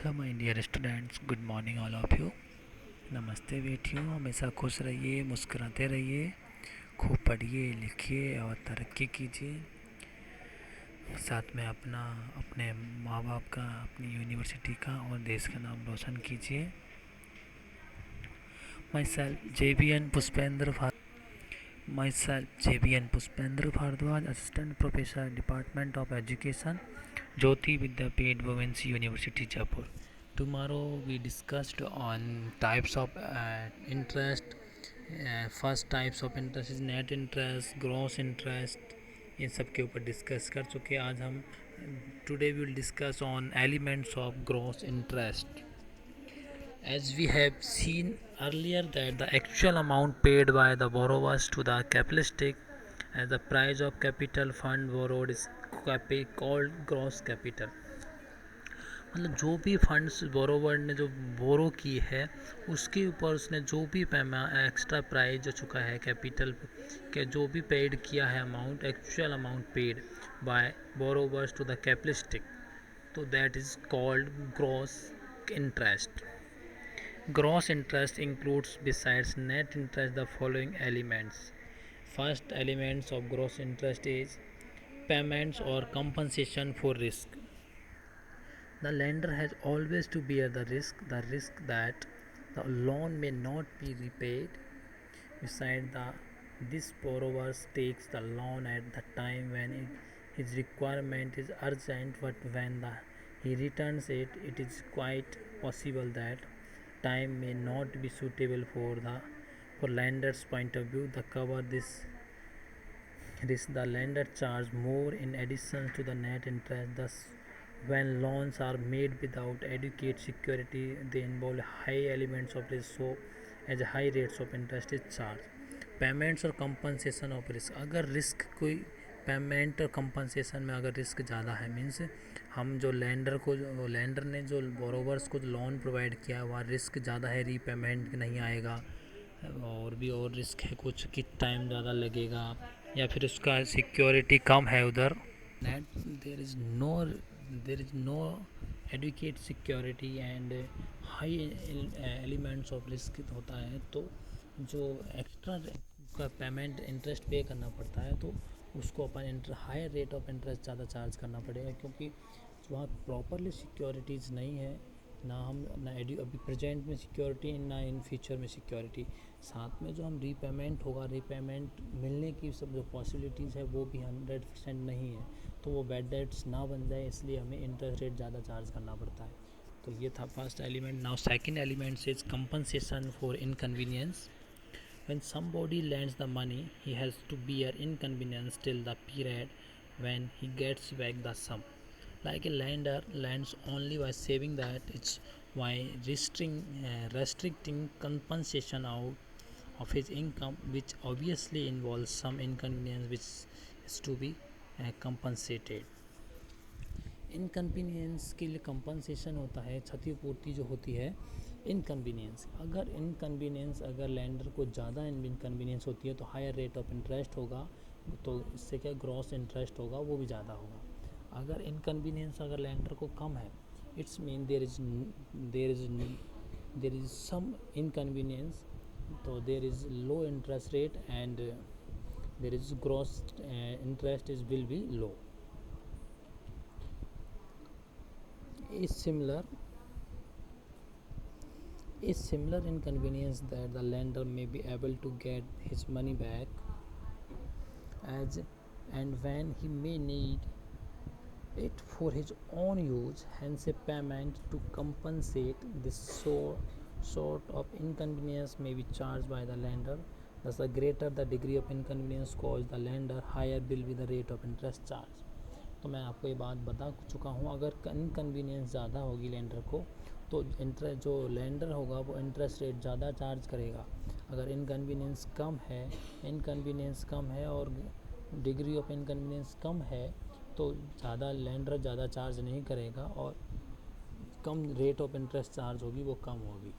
Hello my dear students, good morning all of you. नमस्ते बेटियों, हमेशा खुश रहिए, मुस्कुराते रहिए, खूब पढ़िए लिखिए और तरक्की कीजिए। साथ में अपने माँ बाप का, अपनी यूनिवर्सिटी का और देश का नाम रोशन कीजिए। Myself JBN Pushpendra Bhardwaj, assistant professor, department of education, Jyoti Vidyapeeth Women's University Jaipur. Tomorrow we discussed on types of interest. First types of interest is net interest, gross interest. इन सब के ऊपर डिस्कस कर चुके हैं। आज हम today we will discuss on elements of gross interest. As we have seen earlier that the actual amount paid by the borrowers to the capitalistic as the price of capital fund borrowed is called gross capital. मतलब जो भी funds borrower ने जो बोरो की है उसके ऊपर उसने जो भी एक्स्ट्रा प्राइस जो चुका है कैपिटल के, जो भी पेड किया है amount, actual amount paid by borrowers to the capitalistic, तो that is called gross interest. Gross interest includes, besides net interest, the following elements. First elements of gross interest is payments or compensation for risk. The lender has always to bear the risk that the loan may not be repaid. Besides this borrower takes the loan at the time when his requirement is urgent, but when he returns it, it is quite possible that time may not be suitable for lender's point of view. The cover this risk, the lender charge more in addition to the net interest. Thus, when loans are made without adequate security, they involve high elements of risk, so as high rates of interest is charged. Payments और compensation of risk, अगर risk कोई payment और compensation में अगर risk ज़्यादा है, means हम जो लेंडर ने जो बोरोवर्स को लोन प्रोवाइड किया वहाँ रिस्क ज़्यादा है, रीपेमेंट नहीं आएगा, और भी और रिस्क है कुछ कि टाइम ज़्यादा लगेगा, या फिर उसका सिक्योरिटी कम है उधर, net there is no adequate security and high elements of risk होता है, तो जो एक्स्ट्रा का पेमेंट इंटरेस्ट पे करना पड़ता है तो उसको अपन हायर रेट ऑफ इंटरेस्ट ज़्यादा चार्ज करना पड़ेगा, क्योंकि वहाँ प्रॉपरली सिक्योरिटीज़ नहीं है, ना अभी प्रेजेंट में सिक्योरिटी, ना इन फ्यूचर में सिक्योरिटी. साथ में जो हम रीपेमेंट मिलने की सब जो पॉसिबिलिटीज़ है वो भी 100% नहीं है, तो वो बैड डेट्स ना बन जाए, इसलिए हमें इंटरेस्ट रेट ज़्यादा चार्ज करना पड़ता है. तो ये था first element. Now second element is compensation for inconvenience. When somebody lends the money, he has to bear inconvenience till the period when he gets back the sum. Like a lender lends only by saving that it's why restricting compensation out of his income, which obviously involves some inconvenience which is to be compensated. Inconvenience के लिए compensation होता है, क्षतिपूर्ति जो होती है inconvenience. अगर lender को ज़्यादा इनकन्वीनियंस होती है तो हायर रेट ऑफ इंटरेस्ट होगा, तो इससे क्या ग्रॉस इंटरेस्ट होगा वो भी ज़्यादा होगा. अगर इनकन्वीनियंस अगर लेंडर को कम है, it's mean there is some inconvenience, तो there is low interest rate and there is gross interest is will be low. is similar inconvenience that the lender may be able to get his money back as and when he may need it for his own use. Hence a payment to compensate this sort of inconvenience may be charged by the lender. Thus the greater the degree of inconvenience caused the lender, higher will be the rate of interest charged. तो मैं आपको ये बात बता चुका हूँ, अगर inconvenience ज़्यादा होगी लेंडर को तो इंटरेस्ट जो लेंडर होगा वो इंटरेस्ट रेट ज़्यादा चार्ज करेगा. अगर इनकन्वीनियंस कम है और डिग्री ऑफ इनकन्वीनियंस कम है तो ज़्यादा लेंडर ज़्यादा चार्ज नहीं करेगा और कम रेट ऑफ इंटरेस्ट चार्ज होगी, वो कम होगी.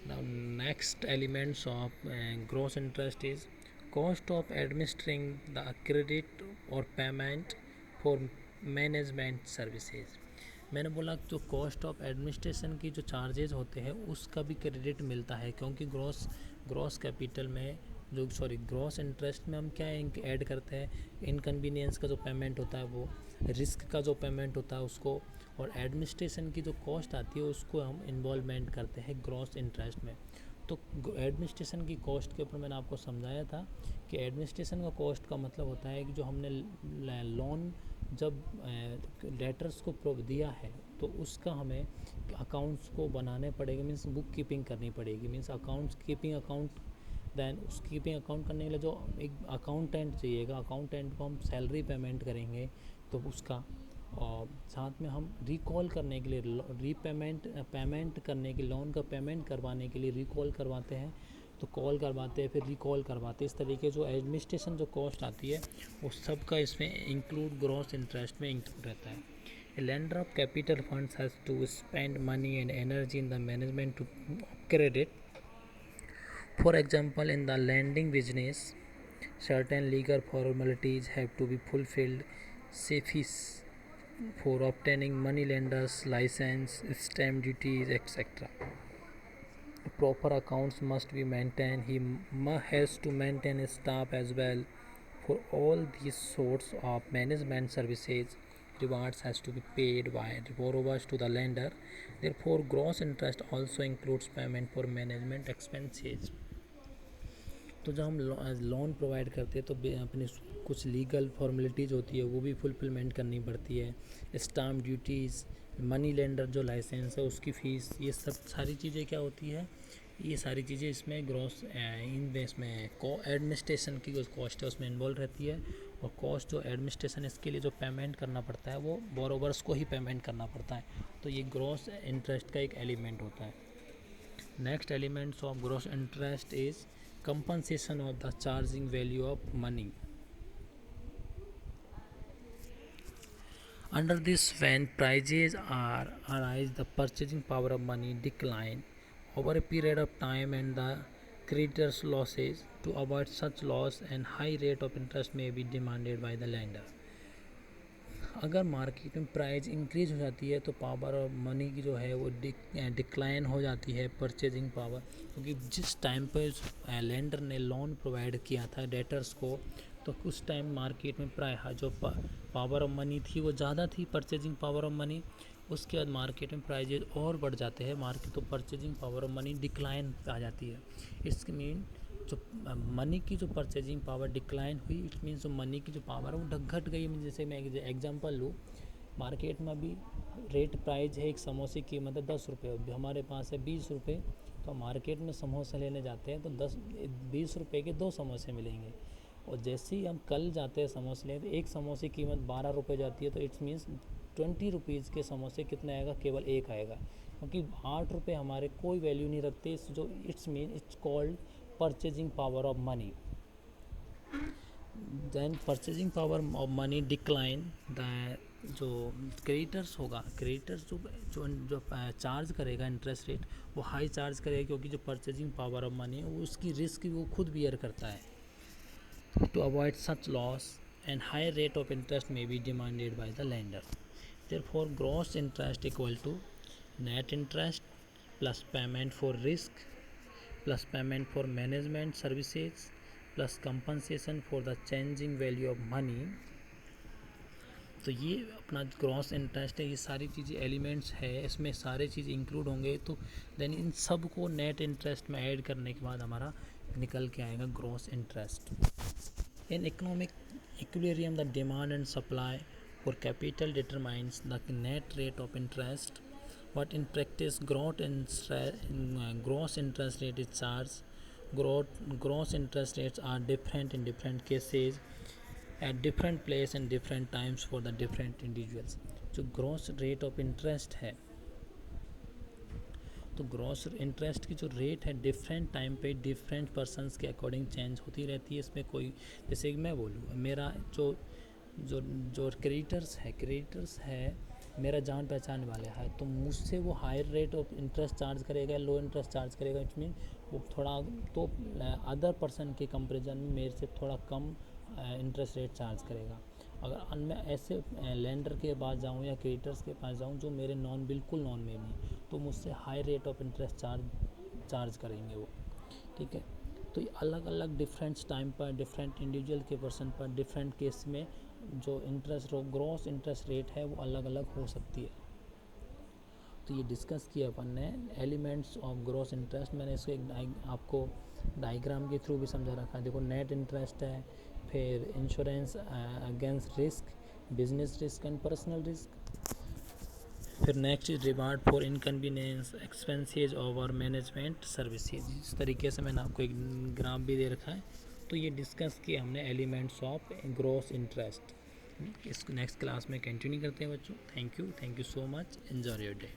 Now next elements of gross interest is cost of administering the credit or payment for management services. मैंने बोला जो कॉस्ट ऑफ एडमिनिस्ट्रेशन की जो चार्जेस होते हैं उसका भी क्रेडिट मिलता है, क्योंकि ग्रॉस कैपिटल में ग्रॉस इंटरेस्ट में हम क्या ऐड करते हैं, इनकन्वीनियंस का जो पेमेंट होता है वो, रिस्क का जो पेमेंट होता है उसको, और एडमिनिस्ट्रेशन की जो कॉस्ट आती है उसको हम इन्वॉल्वमेंट करते हैं ग्रॉस इंटरेस्ट में। तो एडमिनिस्ट्रेशन की कॉस्ट के ऊपर मैंने आपको समझाया था कि एडमिनिस्ट्रेशन का कॉस्ट का मतलब होता है कि जो हमने लोन जब डेटर्स को दिया है तो उसका हमें अकाउंट्स को बनाने पड़ेगा, मीन्स बुक कीपिंग करनी पड़ेगी, मीन्स अकाउंट दैन उस कीपिंग अकाउंट करने के लिए जो एक अकाउंटेंट चाहिएगा, अकाउंटेंट को हम सैलरी पेमेंट करेंगे तो उसका, और साथ में हम रिकॉल करने के लिए पेमेंट करने के लोन का पेमेंट करवाने के लिए रिकॉल करवाते हैं, तो कॉल करवाते हैं फिर रिकॉल करवाते हैं। इस तरीके जो एडमिनिस्ट्रेशन जो कॉस्ट आती है वो सब का इसमें इंक्लूड ग्रॉस इंटरेस्ट में इंक्लूड रहता है। A lender of capital funds has to spend money and energy in the management to credit. For example, in the lending business, certain legal formalities have to be fulfilled, say fees for obtaining money lenders license, stamp duties, etc. Proper accounts must be maintained. He has to maintain his staff as well. For all these sorts of management services, rewards has to be paid by borrowers to the lender. Therefore, gross interest also includes payment for management expenses. तो जब हम loan provide करते हैं तो अपनी कुछ legal formalities होती है वो भी फुलफिलमेंट करनी पड़ती है, स्टाम्प ड्यूटीज़, मनी लेंडर जो लाइसेंस है उसकी फ़ीस, ये सब सारी चीज़ें क्या होती है, ये सारी चीज़ें इसमें ग्रॉस इसमें एडमिनिस्ट्रेशन की जो कॉस्ट है उसमें इन्वॉल्व रहती है, और कॉस्ट जो एडमिनिस्ट्रेशन इसके लिए जो पेमेंट करना पड़ता है वो बोरोवर्स को ही पेमेंट करना पड़ता है, तो ये ग्रॉस इंटरेस्ट का एक एलिमेंट होता है। Next elements of gross interest is compensation of the charging value of money. Under this, when prices are arise, the purchasing power of money decline over a period of time and the creditor's losses. To avoid such loss, and high rate of interest may be demanded by the lender. अगर market में price increase हो जाती है तो power of money की जो है वो डिक्लाइन हो जाती है, परचेजिंग पावर, क्योंकि जिस टाइम पर लेंडर ने लोन प्रोवाइड किया था डेटर्स को तो उस टाइम मार्केट में जो पावर ऑफ मनी थी वो ज़्यादा थी, परचेजिंग पावर ऑफ मनी, उसके बाद मार्केट में प्राइजेज और बढ़ जाते हैं मार्केट, तो purchasing power of money decline आ जाती है। इसके मीन जो मनी की जो परचेजिंग पावर डिक्लाइन हुई, इट मीन्स जो मनी की जो पावर है वो घट गई। जैसे मैं एग्जांपल लूँ, मार्केट में अभी रेट प्राइस है एक समोसे की कीमत है 10 रुपये, अभी हमारे पास है 20 रुपये, तो मार्केट में समोसा लेने जाते हैं तो 20 रुपये के 2 समोसे मिलेंगे, और जैसे ही हम कल जाते हैं समोसे लेने तो एक समोसे की कीमत 12 रुपये जाती है, तो इट्स मीन्स 20 रुपीज़ के समोसे कितने आएगा, केवल एक आएगा, क्योंकि 8 रुपये हमारे कोई वैल्यू नहीं रखते, जो it's called purchasing power of money. Then purchasing power of money decline, the जो क्रेडिटर्स होगा, क्रेडिटर्स जो चार्ज करेगा इंटरेस्ट रेट वो हाई चार्ज करेगा, क्योंकि जो परचेजिंग पावर ऑफ मनी है वो उसकी रिस्क वो खुद बियर करता है। To avoid such loss and high rate of interest may be demanded by the lender. Therefore gross interest equal to net interest plus payment for risk plus payment for management services plus compensation for the changing value of money। तो ये अपना gross interest है, ये सारी चीज़ें elements है, इसमें सारे चीज़ इंक्लूड होंगे, तो देन इन सब को नेट इंटरेस्ट में ऐड करने के बाद हमारा निकल के आएगा gross interest. In economic equilibrium the demand and supply for capital determines the net rate of interest, but in practice gross interest rate is charged. Gross interest rates are different in different cases at different place and different times for the different individuals। जो gross rate of interest है, तो gross interest की जो rate है different time पे different persons के according change होती रहती है। इसमें कोई, जैसे कि मैं बोलूँ, मेरा जो क्रेडिटर्स है मेरा जान पहचान वाले है, तो मुझसे वो higher rate of interest charge करेगा, लो इंटरेस्ट चार्ज करेगा, इट मीन वो थोड़ा तो अदर पर्सन के कंपेरिजन में मेरे से थोड़ा कम इंटरेस्ट रेट चार्ज करेगा। अगर मैं ऐसे लेंडर के पास जाऊँ या क्रेडिटर्स के पास जाऊँ जो मेरे बिल्कुल नॉन में नहीं, तो मुझसे high rate of interest charge करेंगे वो, ठीक है। तो ये अलग अलग डिफरेंट टाइम पर, डिफरेंट इंडिविजुअल के पर्सन पर, डिफरेंट केस में जो इंटरेस्ट ग्रॉस इंटरेस्ट रेट है वो अलग अलग हो सकती है। तो ये डिस्कस किया अपन ने एलिमेंट्स ऑफ ग्रॉस इंटरेस्ट। मैंने इसको आपको डायग्राम के थ्रू भी समझा रखा है। देखो नेट इंटरेस्ट है, फिर insurance against risk, business risk and personal risk, फिर next is reward for inconvenience expenses over management services. इस तरीके से मैंने आपको एक ग्राफ भी दे रखा है। तो ये डिस्कस किया हमने एलिमेंट्स ऑफ ग्रॉस इंटरेस्ट। इसको नेक्स्ट क्लास में कंटिन्यू करते हैं बच्चों। Thank you so much, enjoy your day.